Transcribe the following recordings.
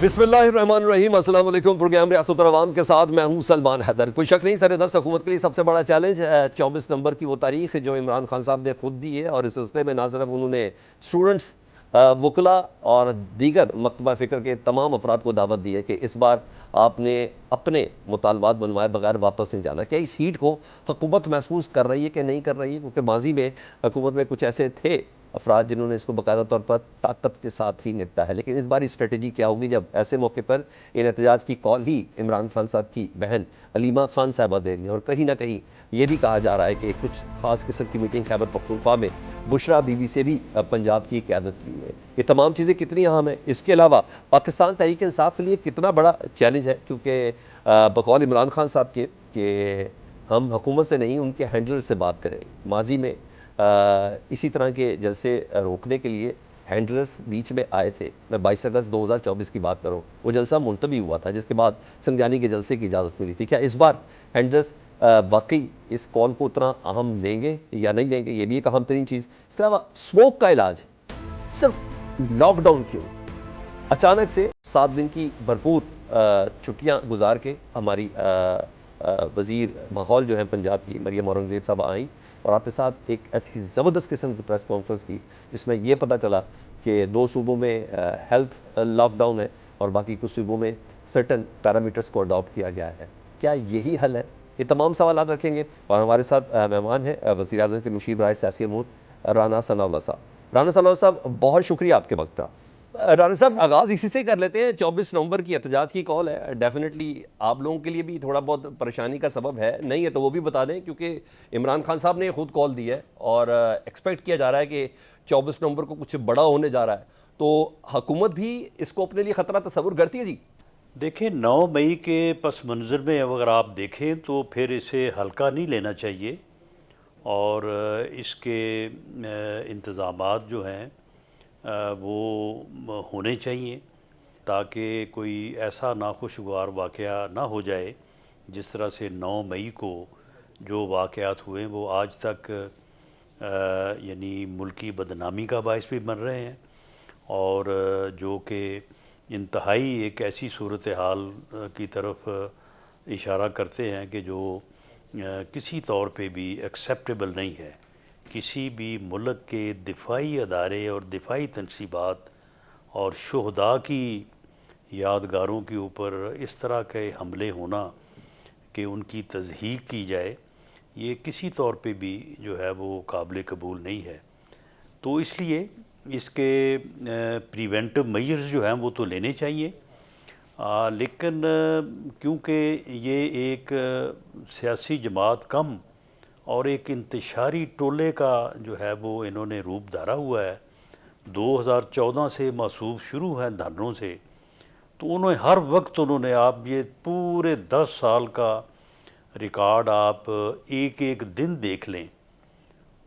बिस्मिल्लाहिर्रहमानिर्रहीम, अस्सलाम वालेकुम। प्रोग्राम रियासत अवाम के साथ मैं हूं सलमान हैदर। कोई शक नहीं, सर-ए-दस्त हुकूमत के लिए सबसे बड़ा चैलेंज 24 नवंबर की वो तारीख जो इमरान खान साहब ने खुद दी है, और इस सिलसिले में ना सिर्फ उन्होंने स्टूडेंट्स, वकला और दीगर मकतबा फ़िक्र के तमाम अफराद को दावत दी है कि इस बार आपने अपने मुतालबात बनवाए बगैर वापस नहीं जाना। क्या इस हीट को हुकूमत महसूस कर रही है कि नहीं कर रही है? क्योंकि माजी में हुकूमत में कुछ ऐसे थे अफराद जिन्होंने इसको बाकायदा तौर पर ताकत के साथ ही निपटा है, लेकिन इस बार स्ट्रेटजी क्या होगी जब ऐसे मौके पर इन एहतजाज की कॉल ही इमरान खान साहब की बहन अलीमा खान साहबा देंगे। और कहीं ना कहीं ये भी कहा जा रहा है कि कुछ खास किस्म की मीटिंग खैबर पख्तूनख्वा में बुशरा बीबी से भी पंजाब की क़यादत की है। ये तमाम चीज़ें कितनी अहम है, इसके अलावा पाकिस्तान तहरीक इंसाफ के लिए कितना बड़ा चैलेंज है, क्योंकि बकौल इमरान खान साहब के कि हम हुकूमत से नहीं उनके हैंडलर से बात करें। माजी में इसी तरह के जलसे रोकने के लिए हैंडलर्स बीच में आए थे। मैं 22 अगस्त 2024 की बात करूँ, वो जलसा मुलतवी हुआ था जिसके बाद संजानी के जलसे की इजाज़त मिली थी। क्या इस बार हैंडलर्स वाकई इस कॉल को उतना अहम लेंगे या नहीं लेंगे, ये भी एक अहम तरीन चीज़। इसके अलावा स्मोक का इलाज सिर्फ लॉकडाउन क्यों? अचानक से 7 दिन की भरपूर छुट्टियाँ गुजार के हमारी वज़ीर माहौल जो है पंजाब की मरियम औरंगज़ेब साहब आई और आपके साथ एक ऐसी ज़बरदस्त किस्म की प्रेस कॉन्फ्रेंस की जिसमें ये पता चला कि 2 सूबों में हेल्थ लॉकडाउन है और बाकी कुछ सूबों में सर्टन पैरामीटर्स को अडॉप्ट किया गया है। क्या यही हल है? ये तमाम सवाल रखेंगे और हमारे साथ मेहमान हैं वज़ीर आज़म के मुशीर बराए सियासी अमूर राना सनाउल्लाह साहब। राना सनाउल्लाह साहब, बहुत शुक्रिया आपके वक्त का। राना साहब, आगाज़ इसी से कर लेते हैं। 24 नवंबर की एहतजाज की कॉल है, डेफिनेटली आप लोगों के लिए भी थोड़ा बहुत परेशानी का सबब है, नहीं है तो वो भी बता दें, क्योंकि इमरान खान साहब ने खुद कॉल दी है और एक्सपेक्ट किया जा रहा है कि 24 नवंबर को कुछ बड़ा होने जा रहा है, तो हुकूमत भी इसको अपने लिए ख़तरा तस्वुर करती है जी? देखिए, 9 मई के पस मंज़र में अगर आप देखें तो फिर इसे हल्का नहीं लेना चाहिए और इसके इंतज़ामात जो हैं वो होने चाहिए ताकि कोई ऐसा नाखुशगवार वाक़या ना हो जाए जिस तरह से 9 मई को जो वाक़यात हुए वो आज तक यानी मुल्की बदनामी का बाइस भी बन रहे हैं और जो कि इंतहाई एक ऐसी सूरत हाल की तरफ इशारा करते हैं कि जो किसी तौर पे भी एक्सेप्टेबल नहीं है। किसी भी मुल्क के दिफाई अदारे और दिफाई तनसीबात और शुहदा की यादगारों के ऊपर इस तरह के हमले होना कि उनकी तज़हीक की जाए, ये किसी तौर पे भी जो है वो काबिल कबूल नहीं है। तो इसलिए इसके प्रिवेंटिव मेजर्स जो हैं वो तो लेने चाहिए, लेकिन क्योंकि ये एक सियासी जमात कम और एक इंतशारी टोले का जो है वो इन्होंने रूप धारा हुआ है। 2014 से मासूब शुरू हैं धरनों से, तो उन्होंने हर वक्त उन्होंने, आप ये पूरे 10 साल का रिकॉर्ड आप एक एक दिन देख लें,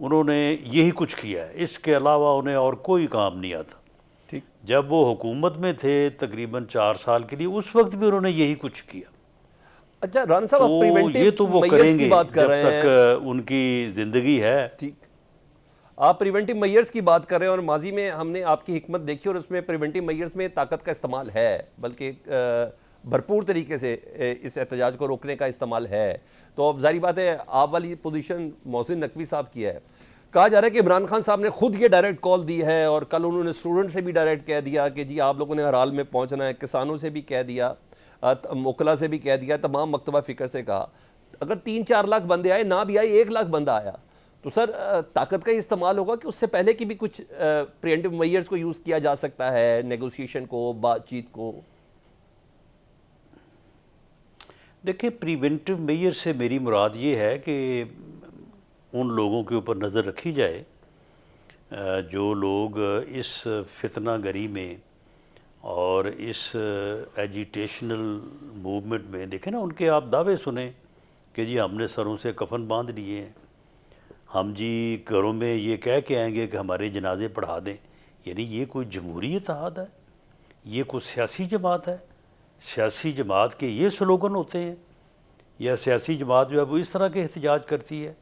उन्होंने यही कुछ किया है। इसके अलावा उन्हें और कोई काम नहीं आता। ठीक। जब वो हुकूमत में थे तकरीबन 4 साल के लिए, उस वक्त भी उन्होंने यही कुछ किया। अच्छा राना साहब, आप तो ये प्रिवेंटिव तो वो मेजर्स की करेंगे बात कर जब रहे हैं। तक उनकी ज़िंदगी है। ठीक, आप प्रिवेंटिव मेजर्स की बात कर रहे हैं और माजी में हमने आपकी हिकमत देखी और उसमें प्रिवेंटिव मेजर्स में ताकत का इस्तेमाल है, बल्कि भरपूर तरीके से इस एहतजाज को रोकने का इस्तेमाल है। तो अब जारी बात है, आप वाली पोजीशन मोहसिन नकवी साहब की है। कहा जा रहा है कि इमरान खान साहब ने खुद ये डायरेक्ट कॉल दी है और कल उन्होंने स्टूडेंट से भी डायरेक्ट कह दिया कि जी आप लोगों ने हर हाल में पहुंचना है, किसानों से भी कह दिया, मोकला से भी कह दिया, तमाम मकतबा फ़िक्र से कहा। अगर 3-4 लाख बंदे आए, ना भी आए 1 लाख बंदा आया, तो सर ताकत का इस्तेमाल होगा कि उससे पहले की भी कुछ प्रिवेंटिव मेजर्स को यूज़ किया जा सकता है, नेगोशिएशन को, बातचीत को? देखिए, प्रिवेंटिव मेजर से मेरी मुराद ये है कि उन लोगों के ऊपर नज़र रखी जाए जो लोग इस फितना गरी में और इस एजिटेशनल मूवमेंट में, देखें ना, उनके आप दावे सुने कि जी हमने सरों से कफन बांध लिए हैं, हम जी घरों में ये कह के आएंगे कि हमारे जनाजे पढ़ा दें। यानी ये कोई जमहूरी इत्तेहाद है? ये कोई सियासी जमात है? सियासी जमात के ये स्लोगन होते हैं? या सियासी जमात जो है वो इस तरह के एहतजाज करती है?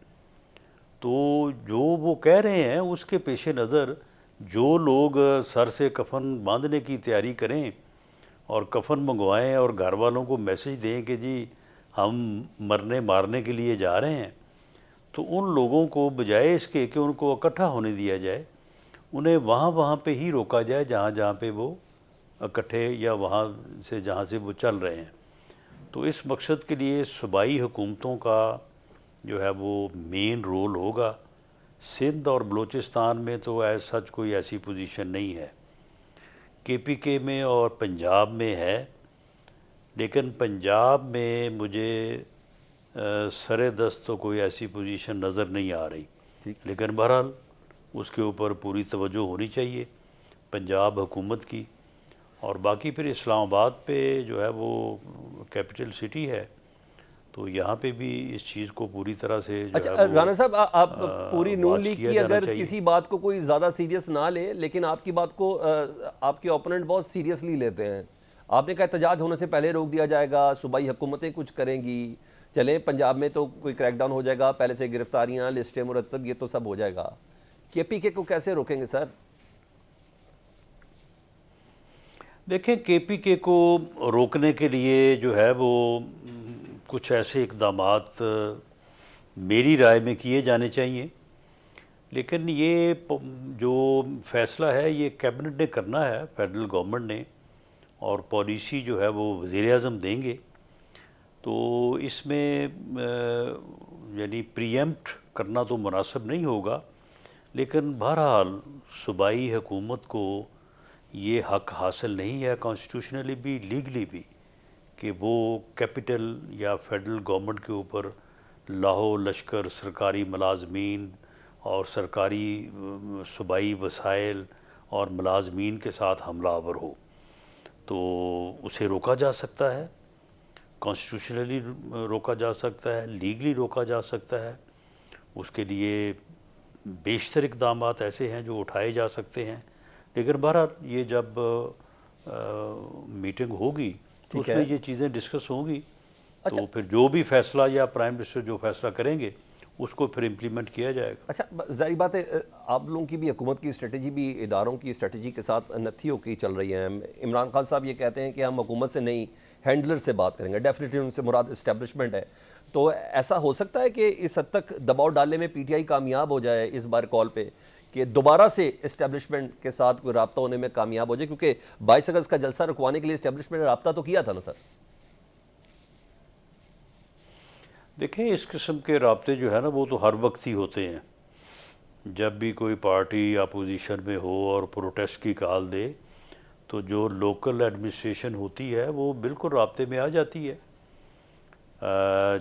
तो जो वो कह रहे हैं उसके पेश नज़र जो लोग सर से कफन बांधने की तैयारी करें और कफन मंगवाएं और घर वालों को मैसेज दें कि जी हम मरने मारने के लिए जा रहे हैं, तो उन लोगों को बजाय इसके कि उनको इकट्ठा होने दिया जाए, उन्हें वहाँ पे ही रोका जाए जहाँ पे वो इकट्ठे या वहाँ से जहाँ से वो चल रहे हैं। तो इस मकसद के लिए सूबाई हुकूमतों का जो है वो मेन रोल होगा। सिंध और बलूचिस्तान में तो एज सच कोई ऐसी पोजीशन नहीं है, KPK में और पंजाब में है, लेकिन पंजाब में मुझे सरे दस्त तो कोई ऐसी पोजीशन नज़र नहीं आ रही। लेकिन बहरहाल उसके ऊपर पूरी तवज्जो होनी चाहिए पंजाब हुकूमत की। और बाकी फिर इस्लामाबाद पे जो है वो कैपिटल सिटी है, तो यहाँ पे भी इस चीज़ को पूरी तरह से जो अच्छा है वो राना साहब, आप पूरी नून वाच लीग किया की जाना अगर चाहिए। किसी बात को कोई ज़्यादा सीरियस ना ले, लेकिन आपकी बात को आपके ओपोनेंट बहुत सीरियसली लेते हैं। आपने कहा एहतजाज होने से पहले रोक दिया जाएगा, सूबाई हुकूमतें कुछ करेंगी, चलें पंजाब में तो कोई क्रैकडाउन हो जाएगा, पहले से गिरफ्तारियाँ, लिस्टें मुरतब, ये तो सब हो जाएगा। KPK को कैसे रोकेंगे सर? देखें, KPK को रोकने के लिए जो है वो कुछ ऐसे इकदामात मेरी राय में किए जाने चाहिए, लेकिन ये जो फ़ैसला है ये कैबिनेट ने करना है, फेडरल गवर्नमेंट ने, और पॉलिसी जो है वो वज़ीर-ए-आज़म देंगे। तो इसमें यानी प्रीएम्प्ट करना तो मुनासिब नहीं होगा, लेकिन बहरहाल सूबाई हुकूमत को ये हक हासिल नहीं है कॉन्स्टिट्यूशनली भी, लीगली भी, कि वो कैपिटल या फेडरल गवर्नमेंट के ऊपर लाहो लश्कर, सरकारी मुलाजमीन और सरकारी सूबाई वसाइल और मुलाजमीन के साथ हमलावर हो। तो उसे रोका जा सकता है, कॉन्स्टिट्यूशनली रोका जा सकता है, लीगली रोका जा सकता है। उसके लिए बेशतर इक़दामात ऐसे हैं जो उठाए जा सकते हैं, लेकिन बहरहाल ये जब मीटिंग होगी तो उसमें ये चीज़ें डिस्कस होंगी। अच्छा। तो फिर जो भी फ़ैसला या प्राइम मिनिस्टर जो फ़ैसला करेंगे उसको फिर इम्प्लीमेंट किया जाएगा। अच्छा, जाहिर बात है आप लोगों की भी हुकूमत की स्ट्रेटजी भी इदारों की स्ट्रेटजी के साथ नत्थी होकर चल रही है। इमरान खान साहब ये कहते हैं कि हम हुकूमत से नहीं, हैंडलर से बात करेंगे। डेफिनेटली उनसे मुराद इस्टेब्लिशमेंट है। तो ऐसा हो सकता है कि इस हद तक दबाव डालने में PTI कामयाब हो जाए इस बार कॉल पे, कि दोबारा से इस्टेब्लिशमेंट के साथ कोई रब्ता होने में कामयाब हो जाए, क्योंकि 22 अगस्त का जलसा रुकवाने के लिए इस्टेब्लिशमेंट ने रब्ता तो किया था ना सर? देखें, इस किस्म के राब्ते जो है ना वो तो हर वक्त ही होते हैं। जब भी कोई पार्टी अपोजिशन में हो और प्रोटेस्ट की कॉल दे तो जो लोकल एडमिनिस्ट्रेशन होती है वो बिल्कुल राब्ते में आ जाती है।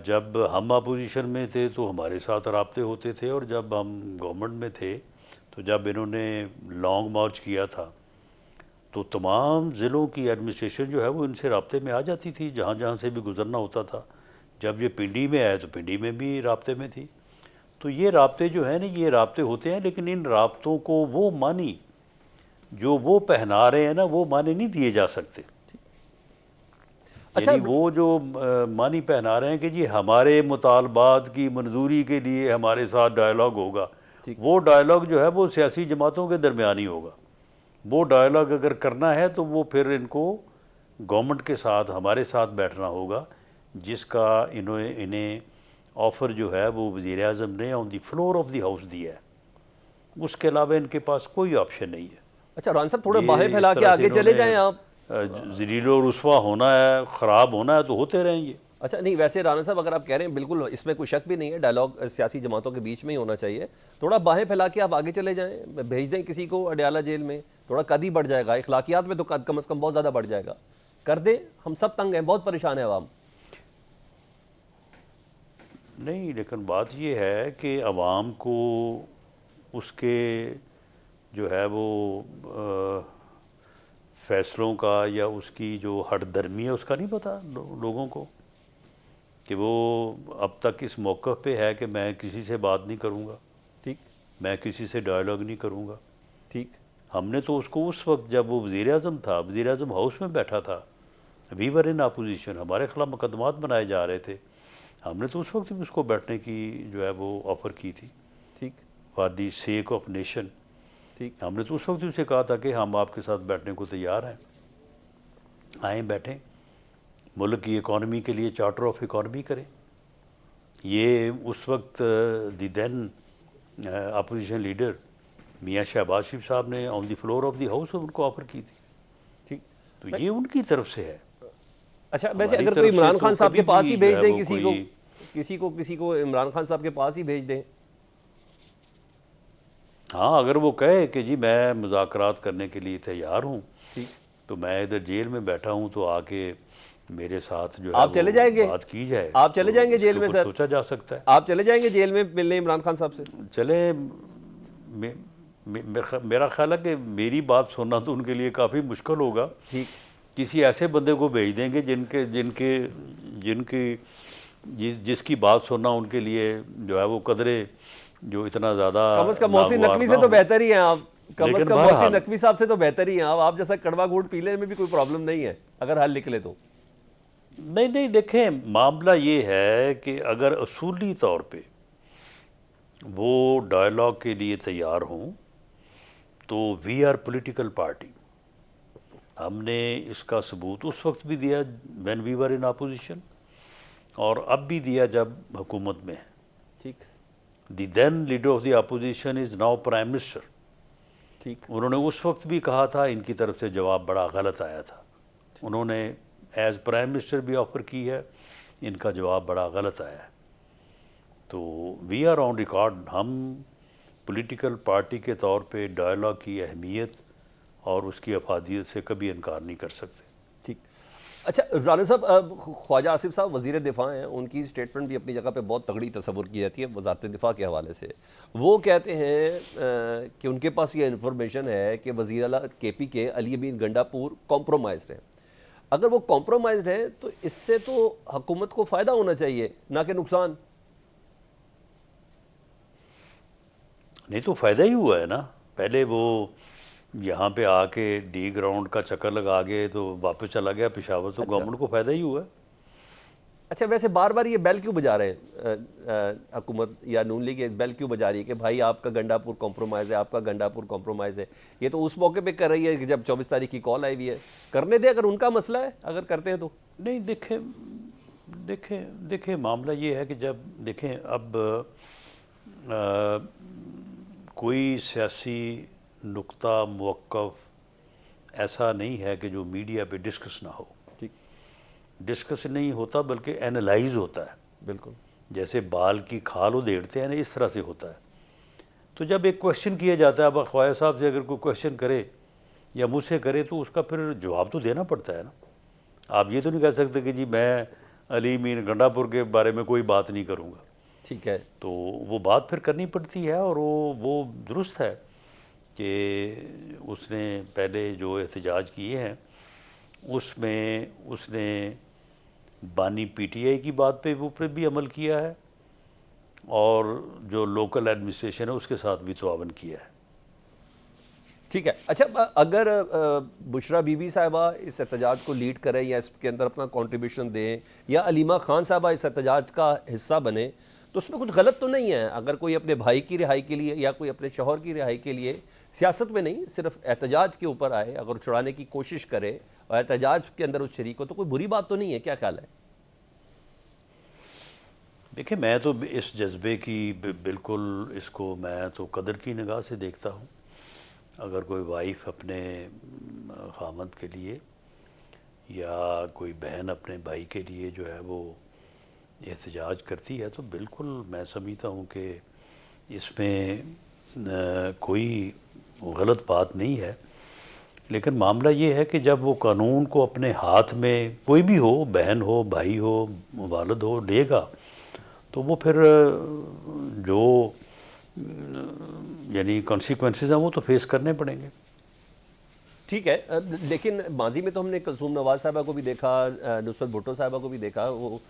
जब हम अपोजिशन में थे तो हमारे साथ राब्ते होते थे, और जब हम गवर्नमेंट में थे तो जब इन्होंने लॉन्ग मार्च किया था तो तमाम ज़िलों की एडमिनिस्ट्रेशन जो है वो इनसे राब्ते में आ जाती थी, जहाँ जहाँ से भी गुजरना होता था। जब ये पिंडी में आए तो पिंडी में भी राब्ते में थी। तो ये राब्ते जो है ना, ये राब्ते होते हैं, लेकिन इन राब्तों को वो मानी जो वो पहना रहे हैं ना, वो माने नहीं दिए जा सकते। अच्छा, यानी वो जो मानी पहना रहे हैं कि जी हमारे मुतालबात की मंजूरी के लिए हमारे साथ डायलॉग होगा, वो डायलॉग जो है वो सियासी जमातों के दरमियान ही होगा। वो डायलॉग अगर करना है तो वो फिर इनको गवर्नमेंट के साथ, हमारे साथ बैठना होगा, जिसका इन्हें ऑफ़र जो है वो वज़ीर-ए-आज़म ने on the floor of the house दिया है। उसके अलावा इनके पास कोई ऑप्शन नहीं है। अच्छा रान साहब, थोड़े बाहें फैला के आगे चले जाएं आप। ज़लीलो रुस्वा होना है, ख़राब होना है तो होते रहेंगे। अच्छा नहीं, वैसे राना साहब अगर आप कह रहे हैं बिल्कुल इसमें कोई शक भी नहीं है, डायलॉग सियासी जमातों के बीच में ही होना चाहिए। थोड़ा बाहें फैला के आप आगे चले जाएं, भेज दें किसी को अडयाला जेल में, थोड़ा कद ही बढ़ जाएगा, इखलाकियात में तो कद कम से कम बहुत ज़्यादा बढ़ जाएगा। कर दें, हम सब तंग हैं, बहुत परेशान है आवाम। नहीं, लेकिन बात ये है कि आवाम को उसके जो है वो फ़ैसलों का या उसकी जो हठधर्मी है उसका नहीं पता लोगों को, कि वो अब तक इस मौक़िफ़ पे है कि मैं किसी से बात नहीं करूँगा, ठीक, मैं किसी से डायलॉग नहीं करूँगा। ठीक, हमने तो उसको उस वक्त जब वो वज़ीर-ए-आज़म था, वज़ीर-ए-आज़म हाउस में बैठा था, वी वर इन अपोजिशन, हमारे खिलाफ मुकदमात बनाए जा रहे थे, हमने तो उस वक्त भी उसको बैठने की जो है वो ऑफ़र की थी, ठीक, for the sake of nation. ठीक, हमने तो उस वक्त भी उसे कहा था कि हम आपके साथ बैठने को तैयार हैं। आएँ बैठें, मुल्क की इकॉनमी के लिए चार्टर ऑफ इकॉनमी करें। ये उस वक्त द देन अपोजिशन लीडर मियाँ शहबाज शरीफ साहब ने on the floor of the house उनको ऑफ़र की थी। ठीक। तो ये उनकी तरफ से है। अच्छा, वैसे हमारी अगर तरफ कोई से इमरान तो खान साहब के कभी पास भी ही जो भेज है दें, वो किसी को इमरान खान साहब के पास ही भेज दें। हाँ, अगर वो कहे कि जी मैं मुज़ाकरात करने के लिए तैयार हूँ, ठीक। तो मैं इधर जेल में बैठा हूँ, तो आके मेरे साथ जो है आप चले वो जाएंगे? बात की जाए, आप चले तो जाएंगे इसके जेल में ऊपर सर? सोचा जा सकता है। आप चले जाएंगे जेल में मिलने इमरान खान साहब से? चले, मेरा ख्याल है कि मेरी बात सुनना तो उनके लिए काफ़ी मुश्किल होगा। ठीक। किसी ऐसे बंदे को भेज देंगे जिनके जिनके जिनकी जिसकी बात सुनना उनके लिए जो है वो कदरे जो इतना ज़्यादा कम से कम मोहसिन नागवार नकवी ना से तो हो। बेहतर ही हैं आप। कम से लेकिन कम मोहसिन बहरहाल नकवी साहब से तो बेहतर ही हैं आप जैसा कड़वा घूंट पीने में भी कोई प्रॉब्लम नहीं है अगर हल निकले तो। नहीं नहीं, देखें, मामला ये है कि अगर असूली तौर पे वो डायलॉग के लिए तैयार हों, तो वी आर पॉलिटिकल पार्टी। हमने इसका सबूत उस वक्त भी दिया when we were in opposition, और अब भी दिया जब हुकूमत में है। ठीक। The then leader of the opposition is now prime minister. ठीक। उन्होंने उस वक्त भी कहा था, इनकी तरफ से जवाब बड़ा गलत आया था। उन्होंने एज प्राइम मिनिस्टर भी ऑफ़र की है, इनका जवाब बड़ा गलत आया है। तो वी आर ऑन रिकॉर्ड, हम पॉलिटिकल पार्टी के तौर पे डायलॉग की अहमियत और उसकी अफादियत से कभी इनकार नहीं कर सकते। ठीक। अच्छा राना साहब, ख्वाजा आसिफ साहब वज़ीर दिफा हैं, उनकी स्टेटमेंट भी अपनी जगह पे बहुत तगड़ी तस्वुर की जाती है वज़ारत दिफा के हवाले से। वो कहते हैं कि उनके पास ये इन्फॉर्मेशन है कि वज़ीर आला KP के अली अमीन गंडापुर कॉम्प्रोमाइज़ हैं। अगर वो कॉम्प्रोमाइज़ हैं तो इससे तो हुकूमत को फ़ायदा होना चाहिए, ना कि नुकसान। नहीं तो फ़ायदा ही हुआ है ना। पहले वो यहाँ पे आके डी ग्राउंड का चक्कर लगा गए तो वापस चला गया पेशावर, तो गवर्नमेंट को फ़ायदा ही हुआ है। अच्छा, वैसे बार बार ये बेल क्यों बजा रहे हैं हुकूमत या नून लीग, ये बेल क्यों बजा रही है कि भाई आपका गंडापुर कॉम्प्रोमाइज़ है, आपका गंडापुर कॉम्प्रोमाइज़ है? ये तो उस मौके पे कर रही है कि जब 24 तारीख की कॉल आई हुई है। करने दे, अगर उनका मसला है, अगर करते हैं तो। नहीं, देखें देखें देखें, मामला ये है कि जब देखें अब कोई सियासी नुक्ता मौक़िफ़ ऐसा नहीं है कि जो मीडिया पे डिस्कस ना हो। ठीक। डिस्कस नहीं होता बल्कि एनालाइज होता है। बिल्कुल। जैसे बाल की खाल उधेड़ते हैं ना, इस तरह से होता है। तो जब एक क्वेश्चन किया जाता है, अब ख्वाजा साहब से अगर कोई क्वेश्चन करे या मुझसे करे, तो उसका फिर जवाब तो देना पड़ता है ना। आप ये तो नहीं कह सकते कि जी मैं अली अमीन गंडापुर के बारे में कोई बात नहीं करूँगा। ठीक है। तो वो बात फिर करनी पड़ती है, और वो दुरुस्त है कि उसने पहले जो एहतजाज किए हैं उसमें उसने बानी PTI की बात पे ऊपर भी अमल किया है, और जो लोकल एडमिनिस्ट्रेशन है उसके साथ भी तावन किया है। ठीक है। अच्छा, अगर बुशरा बीबी साहिबा इस एहतजाज को लीड करें या इसके अंदर अपना कंट्रीब्यूशन दें, या अलीमा खान साहिबा इस एहतजाज का हिस्सा बने, तो उसमें कुछ गलत तो नहीं है? अगर कोई अपने भाई की रिहाई के लिए या कोई अपने शौहर की रिहाई के लिए, सियासत में नहीं सिर्फ एहतजाज के ऊपर आए, अगर छुड़ाने की कोशिश करे और एहतजाज के अंदर उस शरीक हो, तो कोई बुरी बात तो नहीं है? क्या ख्याल है? देखिए, मैं तो इस जज्बे की बिल्कुल इसको मैं तो कदर की निगाह से देखता हूँ। अगर कोई वाइफ अपने खामद के लिए या कोई बहन अपने भाई के लिए जो है वो एहतजाज करती है, तो बिल्कुल मैं समझता हूँ कि इसमें कोई गलत बात नहीं है। लेकिन मामला ये है कि जब वो कानून को अपने हाथ में कोई भी हो, बहन हो, भाई हो, वालिद हो, लेगा, तो वो फिर जो यानी कॉन्सिक्वेंसेस हैं वो तो फेस करने पड़ेंगे। ठीक है। लेकिन माजी में तो हमने कुलसूम नवाज साहबा को भी देखा, नुसरत भुट्टो साहबा को भी देखा, वो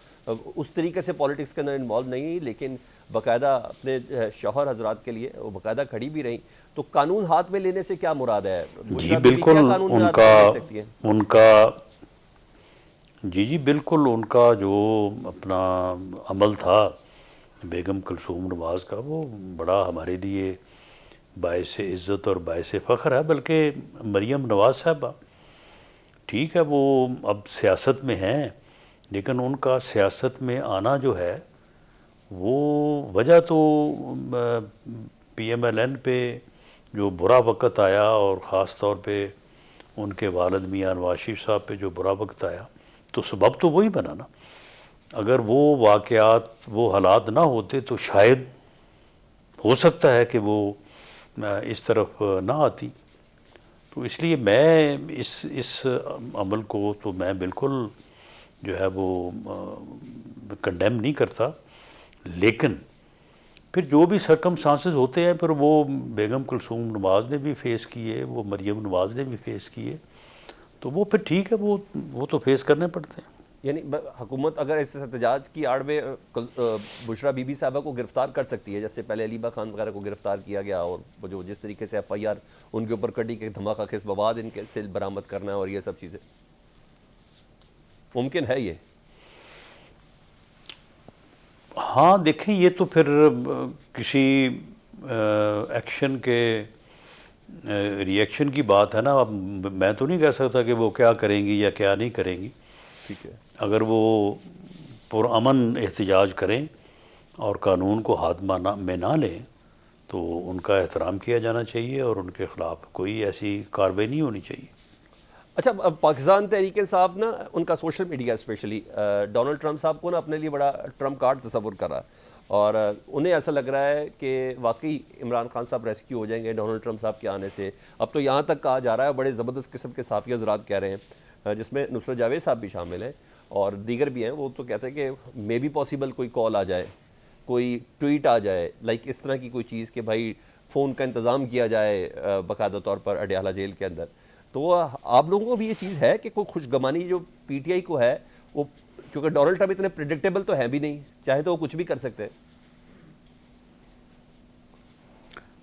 उस तरीके से पॉलिटिक्स के अंदर इन्वॉल्व नहीं, लेकिन बाकायदा अपने शौहर हजरात के लिए वो बाकायदा खड़ी भी रही। तो कानून हाथ में लेने से क्या मुराद है? जी बिल्कुल, बिल्कुल उनका जो अपना अमल था बेगम कुलसूम नवाज का, वो बड़ा हमारे लिए बायसे इज़्ज़त और बायसे फ़ख्र है। बल्कि मरियम नवाज साहबा ठीक है, वो अब सियासत में हैं, लेकिन उनका सियासत में आना जो है वो वजह तो PMLN पे जो बुरा वक़्त आया और ख़ास तौर पे उनके वालिद मियां नवाज शरीफ साहब पे जो बुरा वक़्त आया, तो सबब तो वही बना ना। अगर वो वाक़यात, वो हालात ना होते तो शायद हो सकता है कि वो इस तरफ ना आती। तो इसलिए मैं इस अमल को तो मैं बिल्कुल जो है वो कंडेम नहीं करता, लेकिन फिर जो भी सरकमस्टांसेस होते हैं, फिर वो बेगम कुलसूम नवाज़ ने भी फेस किए, वो मरियम नवाज़ ने भी फेस किए, तो वो फिर ठीक है, वो तो फेस करने पड़ते हैं। यानी हुकूमत अगर इस एहतजाज की आड़ में बुशरा बीबी साहबा को गिरफ्तार कर सकती है, जैसे पहले अलीबा खान वगैरह को गिरफ्तार किया गया, और वो जो जिस तरीके से FIR उनके ऊपर कटी कि धमाका खेस मवाद इनके से बरामद करना है और ये सब चीज़ें, मुमकिन है ये? हाँ देखें, ये तो फिर किसी एक्शन के रिएक्शन की बात है ना। अब मैं तो नहीं कह सकता कि वो क्या करेंगी या क्या नहीं करेंगी। ठीक है, अगर वो पुरअमन एहतजाज करें और कानून को हाथ में ना लें तो उनका एहतराम किया जाना चाहिए और उनके ख़िलाफ़ कोई ऐसी कार्रवाई नहीं होनी चाहिए। अच्छा, अब पाकिस्तान तहरीक इंसाफ ना, उनका social media specially Donald Trump साहब को ना अपने लिए बड़ा ट्रंप कार्ड तस्वुर कर रहा है, और उन्हें ऐसा लग रहा है कि वाकई इमरान खान साहब रेस्क्यू हो जाएंगे डोनाल्ड ट्रंप साहब के आने से। अब तो यहाँ तक कहा जा रहा है, बड़े ज़बरदस्त किस्म के साफ़ी हज़रात कह रहे हैं, जिसमें नुसरत जावेद साहब भी शामिल हैं और दीगर भी हैं, वो तो कहते हैं कि मे बी पॉसिबल कोई कॉल आ जाए, कोई ट्वीट आ जाए, लाइक इस तरह की कोई चीज़ कि भाई फ़ोन का इंतज़ाम किया जाए बाकायदा तौर पर अडयाला जेल के अंदर। तो आप लोगों को भी ये चीज़ है कि कोई खुशगमानी जो PTI को है वो, क्योंकि डोनाल्ड ट्रंप इतने प्रिडिक्टेबल तो है भी नहीं, चाहे तो वो कुछ भी कर सकते हैं।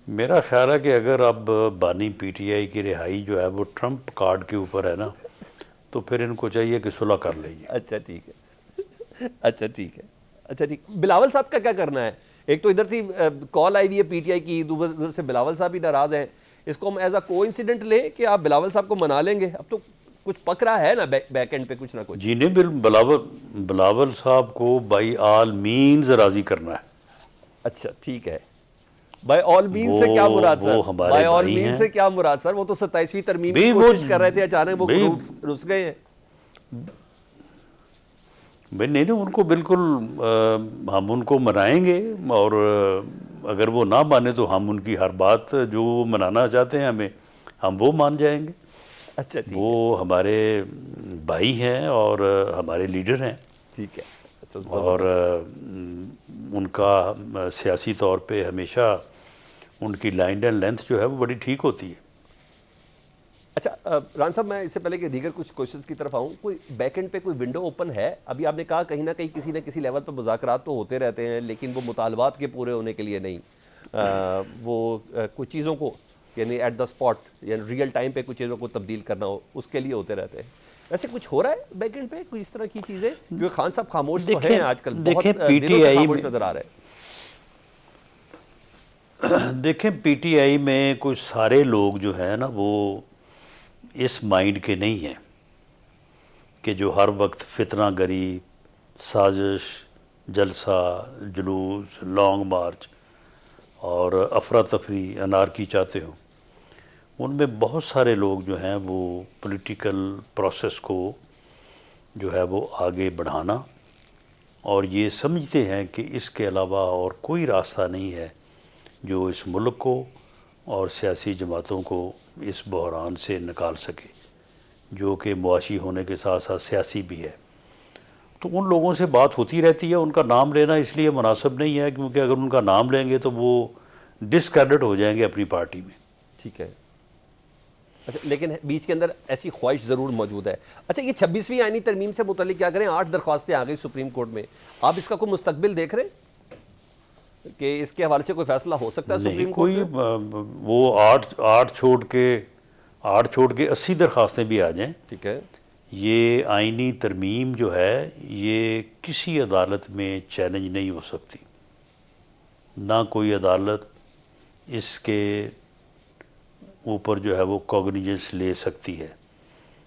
मेरा ख्याल है कि अगर अब बानी PTI की रिहाई जो है वो ट्रंप कार्ड के ऊपर है ना, तो फिर इनको चाहिए कि सुलह कर लेंगे। अच्छा ठीक है, अच्छा ठीक है, अच्छा ठीक। बिलावल साहब का क्या करना है? एक तो इधर से कॉल आई हुई है PTI की, उधर से बिलावल साहब भी नाराज़ हैं। इसको हम एज अ कोइंसिडेंट लें कि आप बिलावल साहब को मना लेंगे? अब तो कुछ पक रहा है ना बैक एंड पे कुछ ना कुछ। जी नहीं, बिलावल साहब को बाई आल मीन्स राज़ी करना है। अच्छा ठीक है, बाय ऑल मीन से क्या मुराद सर? हमारे बाय ऑल भाई मीन हैं। से क्या मुराद सर? वो तो 27वीं तरमीम की कोशिश कर रहे थे, अचानक वो रुस गए हैं। भाई नहीं, उनको बिल्कुल हम उनको मनाएंगे, और अगर वो ना माने तो हम उनकी हर बात जो वो मनाना चाहते हैं हमें, हम वो मान जाएंगे। अच्छा ठीक वो है, हमारे भाई हैं और हमारे लीडर हैं, ठीक है। अच्छा, और उनका सियासी तौर पे हमेशा उनकी लाइन एंड लेंथ जो है वो बड़ी ठीक होती है। अच्छा रान साहब, मैं इससे पहले कि दीगर कुछ क्वेश्चंस की तरफ आऊँ, कोई बैक एंड पे कोई विंडो ओपन है? अभी आपने कहा कहीं ना कहीं किसी न किसी लेवल पर मुज़ाकरात तो होते रहते हैं, लेकिन वो मुतालबात के पूरे होने के लिए नहीं, कुछ चीज़ों को यानी एट द स्पॉट यानी रियल टाइम पे कुछ चीज़ों को तब्दील करना हो, उसके लिए होते रहते हैं। वैसे कुछ हो रहा है बैक एंड पे कोई इस तरह की चीज़ें? क्योंकि खान साहब खामोश तो हैं आजकल, बहुत दिनों से खामोश नजर आ रहे हैं। देखें, PTI में कुछ सारे लोग जो हैं ना वो इस माइंड के नहीं हैं कि जो हर वक्त फितना गरी, साजिश, जलसा, जुलूस, लॉन्ग मार्च और अफरा तफरी, अनारकी चाहते हो। उनमें बहुत सारे लोग जो हैं वो पॉलिटिकल प्रोसेस को जो है वो आगे बढ़ाना और ये समझते हैं कि इसके अलावा और कोई रास्ता नहीं है जो इस मुल्क को और सियासी जमातों को इस बहरान से निकाल सके, जो कि मुआशी होने के साथ साथ सियासी भी है। तो उन लोगों से बात होती रहती है। उनका नाम लेना इसलिए मुनासिब नहीं है क्योंकि अगर उनका नाम लेंगे तो वो डिसक्रेडिट हो जाएंगे अपनी पार्टी में। ठीक है, अच्छा, लेकिन बीच के अंदर ऐसी ख्वाहिश ज़रूर मौजूद है। अच्छा, ये 26वीं आईनी तरमीम से मुतल्लिक क्या करें? 8 दरख्वास्तें आ गई सुप्रीम कोर्ट में, आप इसका कोई मुस्तकबिल देख रहे हैं कि इसके हवाले से कोई फैसला हो सकता है सुप्रीम कोर्ट से? वो आठ छोड़ के 80 दरख्वास्तें भी आ जाएं, ठीक है, ये आईनी तरमीम जो है ये किसी अदालत में चैलेंज नहीं हो सकती। ना कोई अदालत इसके ऊपर जो है वो कॉग्निजेंस ले सकती है।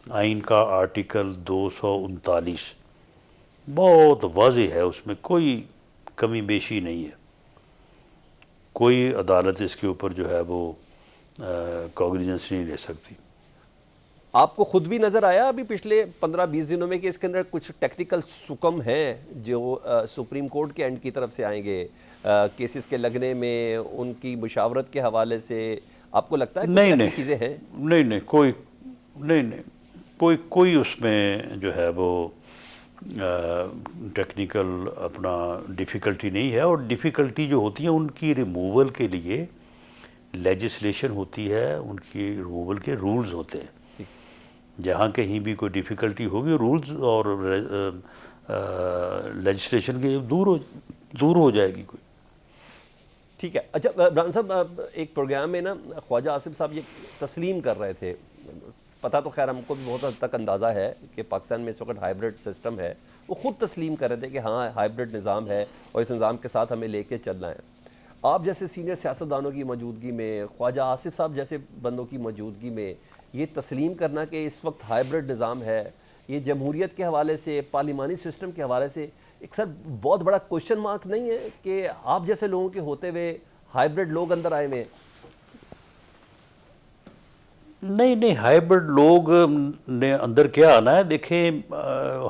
आइन का आर्टिकल 239 बहुत वाज़ेह है, उसमें कोई कमी बेशी नहीं है। कोई अदालत इसके ऊपर जो है वो कॉग्निजेंस नहीं ले सकती। आपको खुद भी नज़र आया अभी पिछले 15-20 दिनों में कि इसके अंदर कुछ टेक्निकल सुकम हैं जो सुप्रीम कोर्ट के एंड की तरफ से आएंगे केसेस के लगने में, उनकी मुशावरत के हवाले से? आपको लगता है कुछ नहीं ऐसी नहीं चीज़ें हैं? नहीं नहीं कोई नहीं नहीं कोई कोई उसमें जो है वो टेक्निकल अपना डिफ़िकल्टी नहीं है। और डिफ़िकल्टी जो होती है उनकी रिमूवल के लिए लेजिस्लेशन होती है, उनकी रिमूवल के रूल्स होते हैं। ठीक जहाँ कहीं भी कोई डिफ़िकल्टी होगी रूल्स और लेजिस्लेशन के दूर हो जाएगी कोई। ठीक है। अच्छा ब्रान साहब, एक प्रोग्राम में ना ख्वाजा आसिफ साहब ये तस्लीम कर रहे थे, पता तो खैर हमको भी बहुत हद तक अंदाज़ा है कि पाकिस्तान में इस वक्त हाइब्रिड सिस्टम है, वो ख़ुद तस्लीम कर रहे थे कि हाँ हाइब्रिड निज़ाम है और इस निज़ाम के साथ हमें लेके चलना है। आप जैसे सीनियर सियासतदानों की मौजूदगी में, ख्वाजा आसिफ साहब जैसे बंदों की मौजूदगी में ये तस्लीम करना कि इस वक्त हाइब्रिड निज़ाम है, ये जमहूरियत के हवाले से, पार्लिमानी सिस्टम के हवाले से एक सर बहुत बड़ा क्वेश्चन मार्क नहीं है कि आप जैसे लोगों के होते हुए हाइब्रिड लोग अंदर आए हुए? नहीं नहीं, हाइब्रिड लोग ने अंदर क्या आना है। देखें,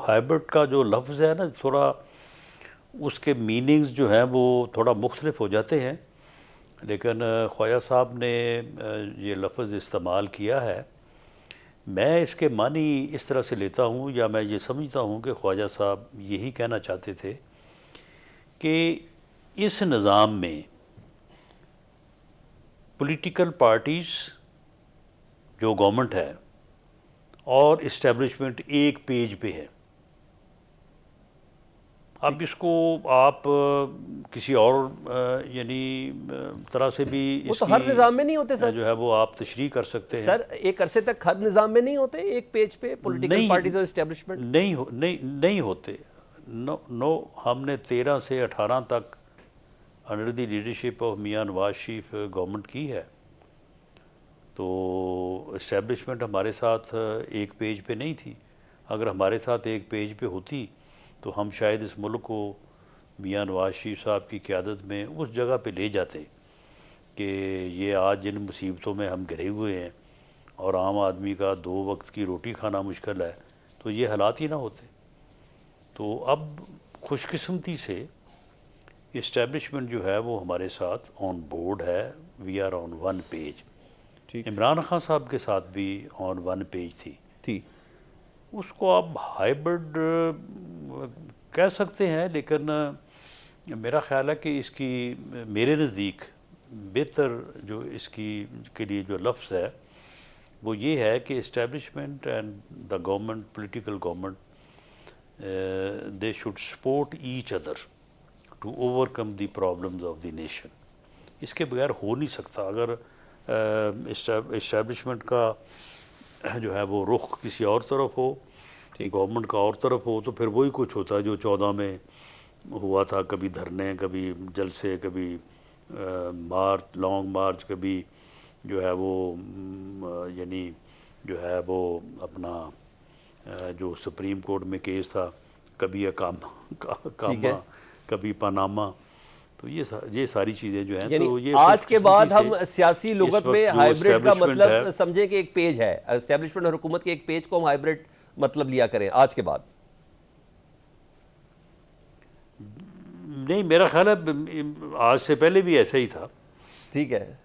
हाइब्रिड का जो लफ्ज़ है ना, थोड़ा उसके मीनिंग्स जो हैं वो थोड़ा मुख्तलिफ हो जाते हैं, लेकिन ख्वाजा साहब ने ये लफ्ज़ इस्तेमाल किया है। मैं इसके मानी इस तरह से लेता हूँ, या मैं ये समझता हूँ कि ख्वाजा साहब यही कहना चाहते थे कि इस निज़ाम में पॉलिटिकल पार्टीज़ जो गवर्नमेंट है और इस्टेब्लिशमेंट एक पेज पे है। अब इसको आप किसी और यानी तरह से भी वो तो हर निज़ाम में नहीं होते सर, जो है वो आप तशरीह कर सकते हैं। सर एक अरसे तक हर निज़ाम में नहीं होते एक पेज पे पॉलिटिकल पार्टीज और इस्टेब्लिशमेंट? नहीं होते। नो, हमने 13 से 18 तक under the leadership of Mian Nawaz Sharif government की है। तो इस्टेब्लिशमेंट हमारे साथ एक पेज पे नहीं थी। अगर हमारे साथ एक पेज पे होती तो हम शायद इस मुल्क को मियां नवाज शरीफ साहब की क़यादत में उस जगह पे ले जाते कि ये आज जिन मुसीबतों में हम घिरे हुए हैं और आम आदमी का 2 वक्त की रोटी खाना मुश्किल है, तो ये हालात ही ना होते। तो अब खुशकिस्मती से इस्टेब्लिशमेंट जो है वो हमारे साथ ऑन बोर्ड है। We are on one page. Imran Khan साहब के साथ भी ऑन वन पेज थी। उसको आप हाइब्रिड कह सकते हैं, लेकिन मेरा ख्याल है कि इसकी मेरे नज़दीक बेहतर जो इसकी के लिए जो लफ्ज़ है वो ये है कि establishment and the government, political government, they should support each other to overcome the problems of the nation. इसके बगैर हो नहीं सकता। अगर इस्टेब्लिशमेंट का जो है वो रुख किसी और तरफ हो, गवर्नमेंट का और तरफ हो, तो फिर वही कुछ होता है जो 14 में हुआ था। कभी धरने, कभी जलसे, कभी लॉन्ग मार्च, कभी जो है वो यानी जो है वो अपना जो सुप्रीम कोर्ट में केस था, कभी कामा कभी पनामा। तो ये सारी चीज़ें जो हैं, तो ये आज के बाद हम सियासी लुगत में हाइब्रिड का मतलब समझें कि एक पेज है, एस्टेब्लिशमेंट और हुकूमत के एक पेज को हम हाइब्रिड मतलब लिया करें आज के बाद? नहीं, मेरा ख्याल है आज से पहले भी ऐसा ही था। ठीक है,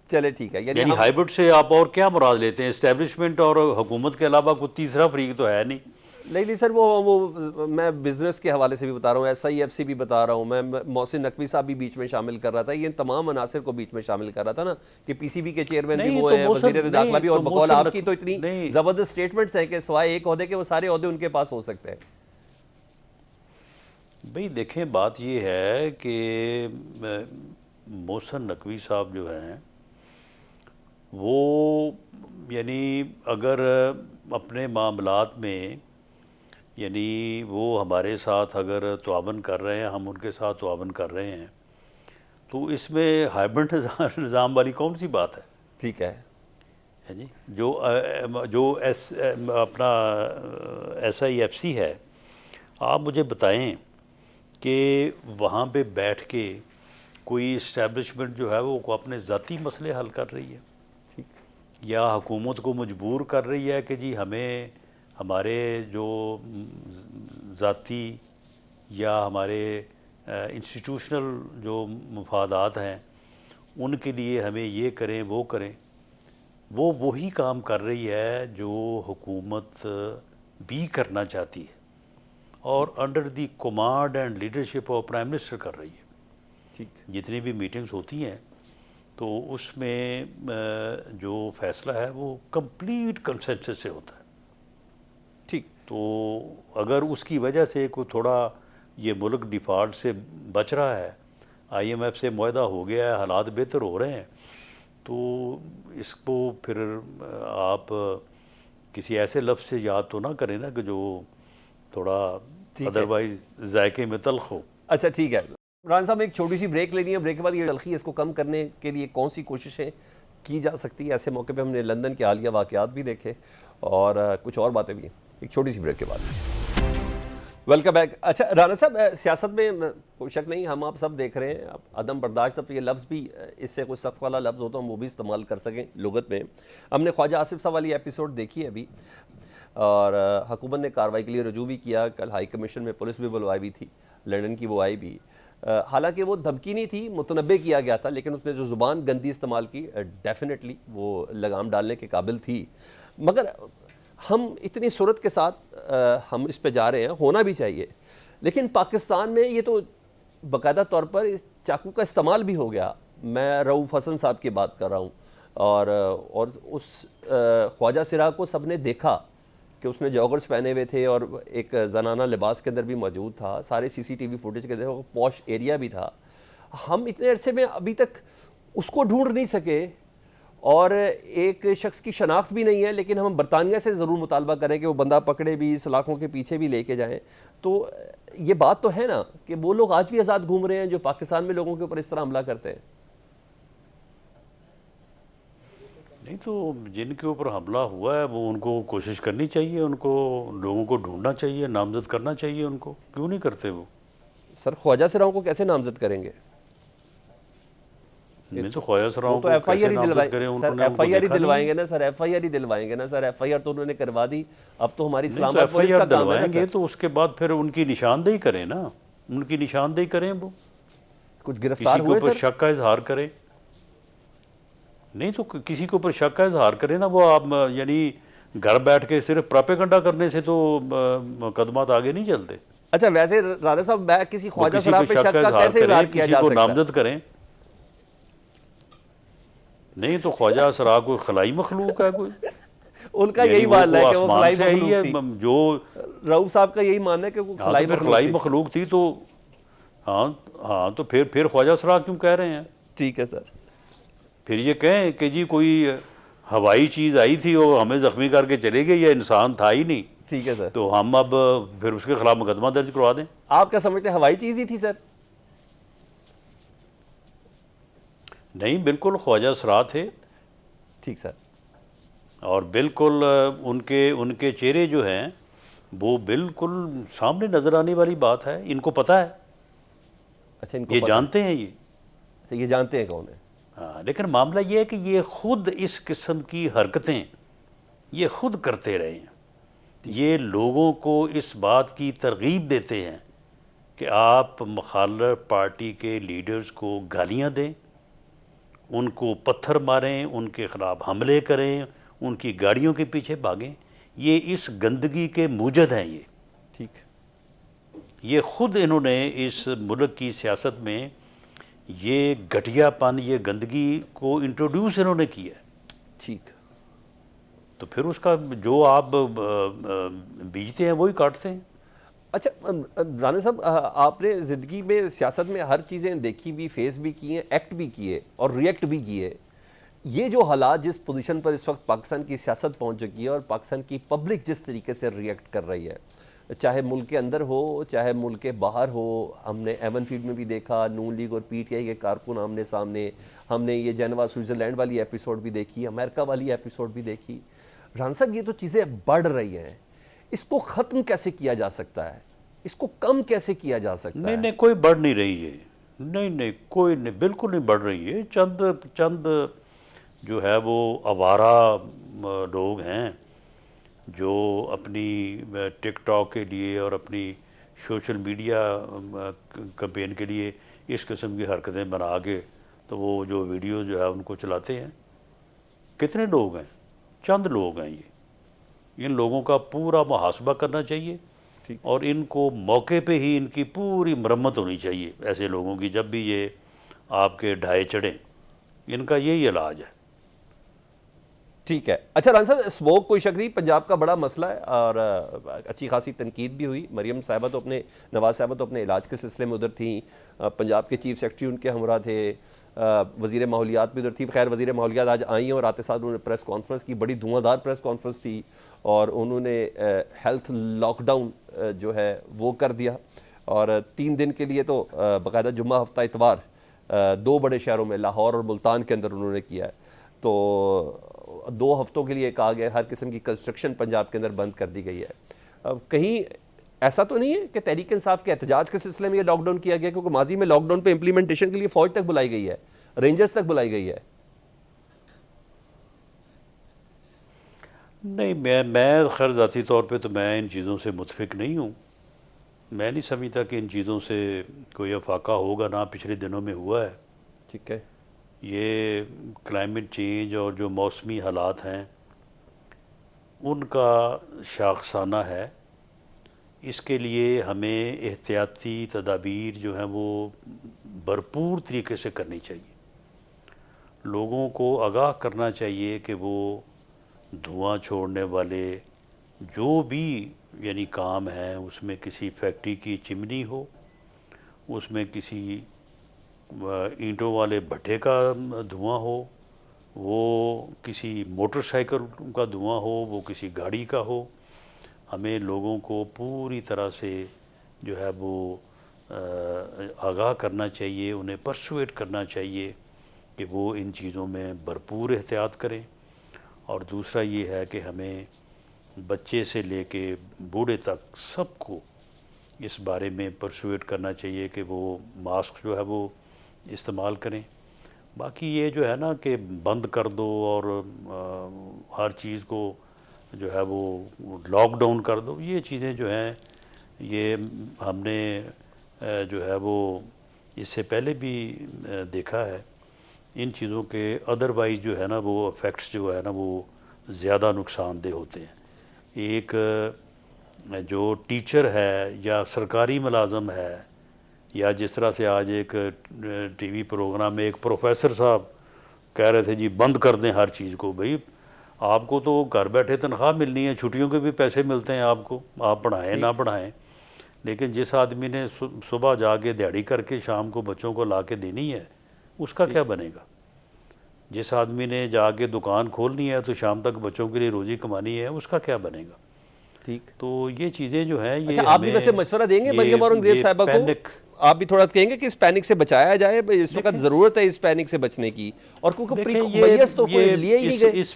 चले ठीक है। यानी हाइब्रिड से आप और क्या मुराद लेते हैं? एस्टेब्लिशमेंट और हुकूमत के अलावा कोई तीसरा फरीक तो है नहीं। नहीं सर, वो मैं बिज़नेस के हवाले से भी बता रहा हूँ, SIFC भी बता रहा हूँ, मैं मोहसिन नकवी साहब भी बीच में शामिल कर रहा था, ये तमाम अनासर को बीच में शामिल कर रहा था ना कि PCB के चेयरमैन भी वो हैं, वज़ीर दाखिला भी, और बकौल आपकी तो इतनी ज़बरदस्त स्टेटमेंट्स हैं कि सिवाय एक ओहदे के वो सारे ओहदे उनके पास हो सकते हैं। भाई देखें, बात ये है कि मोहसिन नकवी साहब जो हैं वो यानी अगर अपने मामलात में यानी वो हमारे साथ अगर तआवन कर रहे हैं, हम उनके साथ तआवन कर रहे हैं, तो इसमें हाइब्रिड निज़ाम वाली कौन सी बात है? ठीक है, है जी। जो अपना SIFC है, आप मुझे बताएं कि वहाँ पे बैठ के कोई इस्टेब्लिशमेंट जो है वो अपने ज़ाती मसले हल कर रही है, ठीक। या हुकूमत को मजबूर कर रही है कि जी हमें हमारे जो ज़ाती या हमारे इंस्टीट्यूशनल जो मफादात हैं उनके लिए हमें ये करें वो करें। वो वही काम कर रही है जो हुकूमत भी करना चाहती है और under the command and leadership of prime minister कर रही है। ठीक। जितनी भी मीटिंग्स होती हैं तो उसमें जो फैसला है वो कंप्लीट कंसेंसस से होता है। ठीक। तो अगर उसकी वजह से कोई थोड़ा ये मुल्क डिफ़ॉल्ट से बच रहा है, IMF से मुआहदा हो गया है, हालात बेहतर हो रहे हैं, तो इसको फिर आप किसी ऐसे लफ्ज़ से याद तो ना करें ना कि जो थोड़ा अदरवाइज जायके में तल्ख हो। अच्छा ठीक है इमरान साहब, एक छोटी सी ब्रेक लेनी है। ब्रेक के बाद ये तलखी इसको कम करने के लिए कौन सी कोशिशें की जा सकती है? ऐसे मौके पे हमने लंदन के हालिया वाक़यात भी देखे और कुछ और बातें भी। एक छोटी सी ब्रेक के बाद वेलकम बैक। अच्छा राना साहब, सियासत में कोई शक नहीं, हम आप सब देख रहे हैं, अब अदम बर्दाश्त, अब ये लफ्ज़ भी इससे कोई सख्त वाला लफ्ज़ हो तो हम वो भी इस्तेमाल कर सकें लुगत में। हमने ख्वाजा आसिफ साहब वाली एपिसोड देखी है अभी, और हुकूमत ने कार्रवाई के लिए रजू भी किया। कल हाई कमीशन में पुलिस भी बुलवाई भी थी, लंदन की वो आई भी। हालांकि वो धमकी नहीं थी, मुतनब्बे किया गया था, लेकिन उसने जो ज़ुबान गंदी इस्तेमाल की डेफिनेटली वो लगाम डालने के काबिल थी। मगर हम इतनी सूरत के साथ हम इस पे जा रहे हैं, होना भी चाहिए, लेकिन पाकिस्तान में ये तो बाकायदा तौर पर इस चाकू का इस्तेमाल भी हो गया। मैं रऊफ़ हसन साहब की बात कर रहा हूँ, और उस ख्वाजा सिराग को सब ने देखा कि उसने जॉगर्स पहने हुए थे और एक जनाना लिबास के अंदर भी मौजूद था। सारे CCTV फुटेज के अंदर पॉश एरिया भी था। हम इतने अरसे में अभी तक उसको ढूंढ नहीं सके, और एक शख्स की शनाख्त भी नहीं है, लेकिन हम बरतानिया से ज़रूर मुतालबा करें कि वो बंदा पकड़े भी, सलाखों के पीछे भी लेके जाएं। तो ये बात तो है ना कि वो लोग आज भी आज़ाद घूम रहे हैं जो पाकिस्तान में लोगों के ऊपर इस तरह हमला करते हैं। नहीं तो जिनके ऊपर हमला हुआ है वो उनको कोशिश करनी चाहिए, उनको लोगों को ढूंढना चाहिए, नामजद करना चाहिए। उनको क्यों नहीं करते वो? सर ख्वाजा सिराओं को कैसे नामजद करेंगे? नहीं तो ख्वाजा सिराओं तो को FIR कैसे ही नामजद करें? उन्होंने उनको FIR ही देखा नहीं। दिलवाएंगे ना सर, FIR ही दिलवाएंगे ना सर। FIR तो उन्होंने करवा दी, अब तो हमारी नहीं तो इस्लामाबाद पुलिस का FIR काम है ना दिलवाएंगे सर। तो उसके बाद फिर उनकी निशानदेही करें ना, उनकी निशानदेही करें, वो कुछ किसी गिरफ्तार के हुए ऊपर सर? शक का इजहार करें। नहीं तो किसी के ऊपर शक का इजहार करें ना। वो आप यानी घर बैठ के सिर्फ प्रोपेगेंडा करने से तो मुकदमात आगे नहीं चलते। अच्छा वैसे राजा साहब, मैं किसी वो ख्वाजा किसी सिराग पे पे शक शक का का इजहार कैसे इजहार करें, किया किसी जा को सकता है? नामजद करें। नहीं तो ख्वाजा सिराग कोई खलाई मखलूक है कोई? उनका यानी यही मानना है कि वो आसमान खलाई से आई मखलूक है थी। जो। रऊफ साहब का यही मानना है कि वो हाँ खलाई तो फिर मखलूक खलाई थी। मखलूक थी तो हाँ हाँ, तो फिर ख्वाजा सिराग क्यों कह रहे हैं? ठीक है सर। फिर ये कहें कि जी कोई हवाई चीज़ आई थी वो हमें ज़ख्मी करके चले गई, या इंसान था ही नहीं, ठीक है सर। तो हम अब फिर उसके खिलाफ मुकदमा दर्ज करवा दें। आप क्या समझते हैं, हवाई चीज ही थी सर? नहीं, बिल्कुल ख्वाजा सिराग थे, ठीक सर। और बिल्कुल उनके उनके चेहरे जो हैं वो बिल्कुल सामने नज़र आने वाली बात है। इनको पता है, अच्छा इनको ये पता जानते हैं ये। अच्छा, ये जानते हैं कौन है? हाँ, लेकिन मामला ये है कि ये खुद इस किस्म की हरकतें ये खुद करते रहे हैं। ये लोगों को इस बात की तरगीब देते हैं कि आप मुखालिफ पार्टी के लीडर्स को गालियां दें, उनको पत्थर मारें, उनके ख़िलाफ़ हमले करें, उनकी गाड़ियों के पीछे भागें। ये इस गंदगी के मूजद हैं। ठीक। ये ख़ुद इन्होंने इस मुल्क की सियासत में ये घटियापन, ये गंदगी को इंट्रोड्यूस इन्होंने किया है। ठीक। तो फिर उसका जो आप बीजते हैं वही काटते हैं। अच्छा राना साहब, आपने ज़िंदगी में सियासत में हर चीज़ें देखी भी, फेस भी की हैं, एक्ट भी किए और रिएक्ट भी किए। ये जो हालात, जिस पोजीशन पर इस वक्त पाकिस्तान की सियासत पहुंच चुकी है और पाकिस्तान की पब्लिक जिस तरीके से रिएक्ट कर रही है, चाहे मुल्क के अंदर हो चाहे मुल्क के बाहर हो, हमने एवन फील्ड में भी देखा, नून लीग और PTI के कारकुन आमने सामने, हमने ये जेनेवा स्विट्ज़रलैंड वाली एपिसोड भी देखी, अमेरिका वाली एपिसोड भी देखी। राना साहब ये तो चीज़ें बढ़ रही हैं, इसको ख़त्म कैसे किया जा सकता है, इसको कम कैसे किया जा सकता नहीं है? नहीं, कोई बढ़ नहीं रही है, नहीं नहीं, कोई नहीं, बिल्कुल नहीं बढ़ रही है। चंद चंद जो है वो आवारा लोग हैं जो अपनी टिकटॉक के लिए और अपनी सोशल मीडिया कैंपेन के लिए इस किस्म की हरकतें बना के तो वो जो वीडियो जो है उनको चलाते हैं। कितने लोग हैं? चंद लोग हैं ये। इन लोगों का पूरा मुहासबा करना चाहिए और इनको मौके पे ही इनकी पूरी मरम्मत होनी चाहिए ऐसे लोगों की, जब भी ये आपके ढाए चढ़ें। इनका यही इलाज है। ठीक है। अच्छा राना साहब, स्मोक कोई शक नहीं पंजाब का बड़ा मसला है और अच्छी खासी तनकीद भी हुई। मरियम साहिबा तो अपने, नवाज साहिबा तो अपने इलाज के सिलसिले में उधर थी, पंजाब के चीफ सेक्रेटरी उनके हमरा थे, वज़ीर माहौलियात भी उधर थी। खैर वज़ीर माहौलियात आज आई हैं और आते साथ उन्होंने प्रेस कॉन्फ्रेंस की, बड़ी धुआंधार प्रेस कॉन्फ्रेंस थी और उन्होंने हेल्थ लॉकडाउन जो है वो कर दिया और 3 दिन के लिए तो बाकायदा जुम्मा हफ्ता इतवार 2 बड़े शहरों में लाहौर और मुल्तान के अंदर उन्होंने किया है। तो 2 हफ्तों के लिए कहा गया हर किस्म की कंस्ट्रक्शन पंजाब के अंदर बंद कर दी गई है। अब कहीं ऐसा तो नहीं है कि तहरीक इंसाफ के एहतजाज के सिलसिले में ये लॉकडाउन किया गया, क्योंकि माजी में लॉकडाउन पे इंप्लीमेंटेशन के लिए फौज तक बुलाई गई है, रेंजर्स तक बुलाई गई है। नहीं, मैं खैर ज़ाती तौर पे तो मैं इन चीज़ों से मुतफिक नहीं हूँ। मैं नहीं समझता कि इन चीज़ों से कोई अफाका होगा, ना पिछले दिनों में हुआ है। ठीक है। ये क्लाइमेट चेंज और जो मौसमी हालात हैं उनका शाखसाना है। इसके लिए हमें एहतियाती तदाबीर जो हैं वो भरपूर तरीके से करनी चाहिए। लोगों को आगाह करना चाहिए कि वो धुआं छोड़ने वाले जो भी यानी काम है, उसमें किसी फैक्ट्री की चिमनी हो, उसमें किसी ईंटों वाले भट्टे का धुआं हो, वो किसी मोटरसाइकिल का धुआं हो, वो किसी गाड़ी का हो, हमें लोगों को पूरी तरह से जो है वो आगाह करना चाहिए, उन्हें परसुएट करना चाहिए कि वो इन चीज़ों में भरपूर एहतियात करें। और दूसरा ये है कि हमें बच्चे से लेके बूढ़े तक सबको इस बारे में परसुएट करना चाहिए कि वो मास्क जो है वो इस्तेमाल करें। बाकी ये जो है ना कि बंद कर दो और हर चीज़ को जो है वो लॉकडाउन कर दो, ये चीज़ें जो हैं ये हमने जो है वो इससे पहले भी देखा है। इन चीज़ों के अदरवाइज़ जो है ना वो इफ़ेक्ट्स जो है ना वो ज़्यादा नुकसानदेह होते हैं। एक जो टीचर है या सरकारी मुलाजम है, या जिस तरह से आज एक टीवी प्रोग्राम में एक प्रोफेसर साहब कह रहे थे जी बंद कर दें हर चीज़ को। भाई आपको तो घर बैठे तनख्वाह मिलनी है, छुट्टियों के भी पैसे मिलते हैं आपको, आप पढ़ाएं ना पढ़ाएं, लेकिन जिस आदमी ने सुबह जाके दिहाड़ी करके शाम को बच्चों को ला के देनी है उसका क्या बनेगा? जिस आदमी ने जाके दुकान खोलनी है तो शाम तक बच्चों के लिए रोज़ी कमानी है, उसका क्या बनेगा? ठीक। तो ये चीज़ें जो हैं ये अच्छा, आप भी वैसे मशवरा देंगे मरियम औरंगजेब साहिबा को? आप भी थोड़ा कहेंगे कि इस पैनिक से बचाया जाए, इस वक्त ज़रूरत है इस पैनिक से बचने की, और क्योंकि प्रीकॉशंस तो कोई लिए ही नहीं गए। इस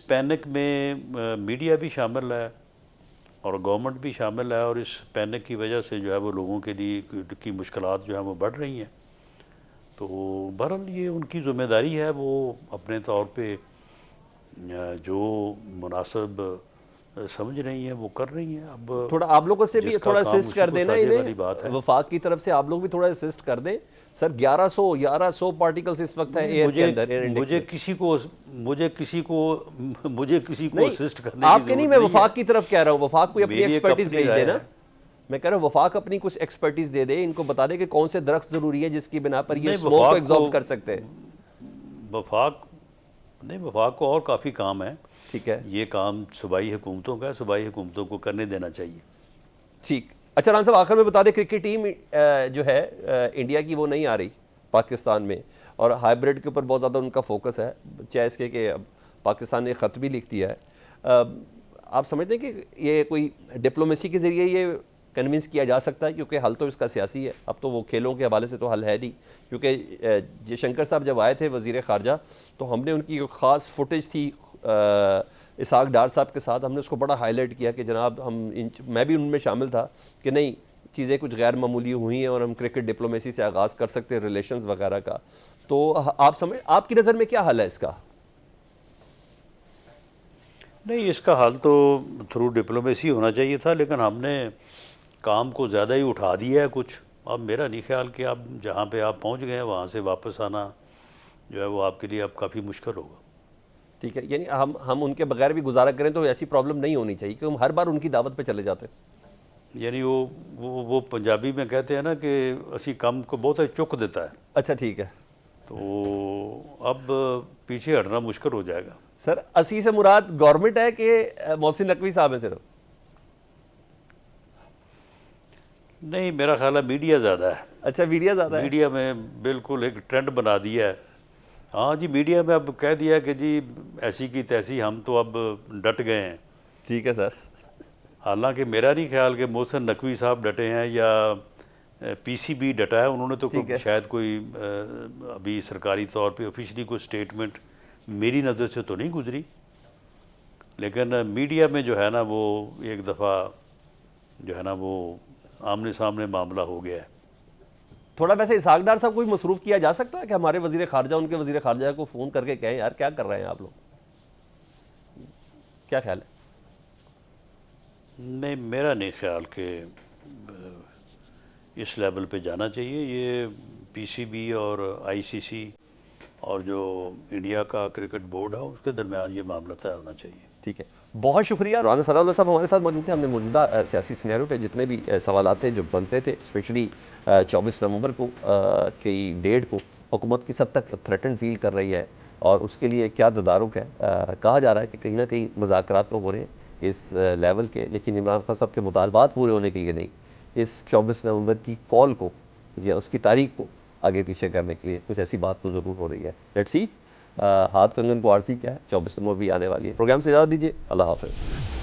पैनिक में मीडिया भी शामिल है और गवर्नमेंट भी शामिल है, और इस पैनिक की वजह से जो है वो लोगों के लिए की मुश्किलात जो है वो बढ़ रही हैं। तो बहरहाल ये उनकी ज़िम्मेदारी है, वो अपने तौर पे जो मुनासिब समझ रही हैं वो कर रही हैं। अब थोड़ा आप लोगों से भी थोड़ा असिस्ट कर देना इन्हें, वफाक की तरफ से आप लोग भी थोड़ा असिस्ट कर दें सर। 1100 पार्टिकल्स इस वक्त है एयर के अंदर। मुझे किसी को असिस्ट करने की आपके नहीं, मैं वफाक की तरफ कह रहा हूँ। वफाक कोई अपनी एक्सपर्टीज भेज देना। मैं कह रहा हूँ वफाक अपनी कुछ एक्सपर्टीज दे दे, इनको बता दे कि कौन से दरख्त जरूरी है जिसकी बिना पर ये स्मोक को एब्जॉर्ब कर सकते हैं। वफाक को और काफ़ी काम है। ठीक है, ये काम सूबाई हुकूमतों का है, सूबाई हुकूमतों को करने देना चाहिए। ठीक। अच्छा राना साहब, आखिर में बता दें क्रिकेट टीम जो है इंडिया की वो नहीं आ रही पाकिस्तान में, और हाइब्रिड के ऊपर बहुत ज़्यादा उनका फोकस है, चाहे इसके कि पाकिस्तान ने ख़त भी लिख दिया है। आप समझते हैं कि ये कोई डिप्लोमेसी के ज़रिए ये कन्विंस किया जा सकता है, क्योंकि हल तो इसका सियासी है, अब तो वो खेलों के हवाले से तो हल है नहीं। क्योंकि जयशंकर साहब जब आए थे वज़ीर ख़ारजा, तो हमने उनकी जो ख़ास फुटेज थी इसहाक डार साहब के साथ, हमने उसको बड़ा हाईलाइट किया कि जनाब मैं भी उनमें शामिल था कि नहीं, चीज़ें कुछ गैर मामूली हुई हैं और हम क्रिकेट डिप्लोमेसी से आगाज़ कर सकते हैं रिलेशंस वगैरह का। तो आपकी नज़र में क्या हल है इसका? नहीं, इसका हल तो थ्रू डिप्लोमेसी होना चाहिए था, लेकिन हमने काम को ज़्यादा ही उठा दिया है कुछ। अब मेरा नहीं ख्याल कि आप जहाँ पे आप पहुँच गए हैं वहाँ से वापस आना जो है वो आपके लिए अब काफ़ी मुश्किल होगा। ठीक है, यानी हम उनके बगैर भी गुजारा करें तो ऐसी प्रॉब्लम नहीं होनी चाहिए कि हम हर बार उनकी दावत पे चले जाते हैं। यानी वो पंजाबी में कहते हैं ना कि असी कम को बहुत चुक देता है। अच्छा ठीक है, तो अब पीछे हटना मुश्किल हो जाएगा। सर असी से मुराद गवर्नमेंट है कि मोहसिन नकवी साहब है सिर्फ? नहीं, मेरा ख्याल है मीडिया ज़्यादा है। अच्छा, मीडिया ज़्यादा है। मीडिया में बिल्कुल एक ट्रेंड बना दिया है। हाँ जी, मीडिया में अब कह दिया कि जी ऐसी की तैसी, हम तो अब डट गए हैं। ठीक है सर। हालांकि मेरा नहीं ख्याल कि मोहसिन नकवी साहब डटे हैं या पीसीबी डटा है। उन्होंने तो शायद कोई अभी सरकारी तौर पे ऑफिशियली कोई स्टेटमेंट मेरी नज़र से तो नहीं गुजरी, लेकिन मीडिया में जो है ना वो एक दफ़ा जो है ना वो आमने सामने मामला हो गया है। थोड़ा वैसे इसहाक डार साहब को भी मसरूफ़ किया जा सकता है कि हमारे वज़ीर ख़ारजा उनके वज़ीर ख़ारजा को फ़ोन करके कहें यार क्या कर रहे हैं आप लोग, क्या ख्याल है? नहीं, मेरा नहीं ख्याल कि इस लेवल पे जाना चाहिए। ये पीसीबी और आईसीसी और जो इंडिया का क्रिकेट बोर्ड है उसके दरमियान ये मामला तय होना चाहिए। ठीक है, बहुत शुक्रिया। राना सलाउल्लाह साहब हमारे साथ मौजूद थे। हमने मौजूदा सियासी सिनेरियो पे जितने भी सवाल थे जो बनते थे, स्पेशली 24 नवंबर को की डेट को हुकूमत किस हद तक थ्रेटन फील कर रही है और उसके लिए क्या तदारुक है। कहा जा रहा है कि कहीं ना कहीं मुज़ाकरात तो हो रहे हैं इस लेवल के, लेकिन इमरान खान साहब के मुतालबात पूरे होने के लिए नहीं, इस 24 नवंबर की कॉल को या उसकी तारीख को आगे पीछे करने के लिए कुछ ऐसी बात तो ज़रूर हो रही है। लेट्स सी हाथ कंगन को आरसी क्या है। 24 नवंबर भी आने वाली है। प्रोग्राम से इजाज़त दीजिए, अल्लाह हाफ़िज़।